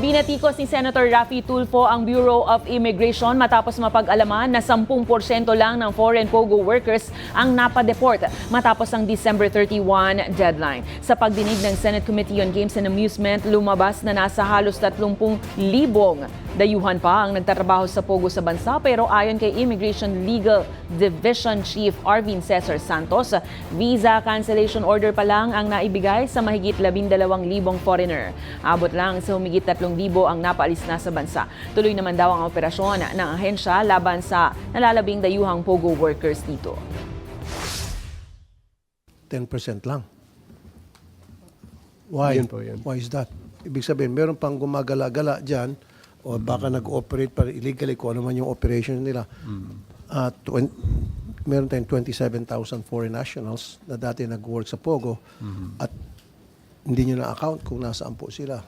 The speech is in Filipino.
Binatikos ni Senator Raffy Tulfo ang Bureau of Immigration matapos mapag-alaman na 10% lang ng foreign POGO workers ang napadeport matapos ang December 31 deadline. Sa pagdinig ng Senate Committee on Games and Amusement, lumabas na nasa halos 30,000 dayuhan pa ang nagtatrabaho sa POGO sa bansa, pero ayon kay Immigration Legal Division Chief Arvin Cesar Santos, visa cancellation order pa lang ang naibigay sa mahigit 12,000 foreigner. Abot lang sa humigit 3,000 ang napaalis na sa bansa. Tuloy naman daw ang operasyon ng ahensya laban sa nalalabing dayuhang POGO workers dito. 10% lang. Why? Yun po, yun. Why is that? Ibig sabihin, meron pang gumagala-gala dyan o baka nag-operate pa illegally kung ano man yung operation nila. Meron tayong 27,000 foreign nationals na dati nag-work sa POGO at hindi nyo na-account kung nasaan po sila.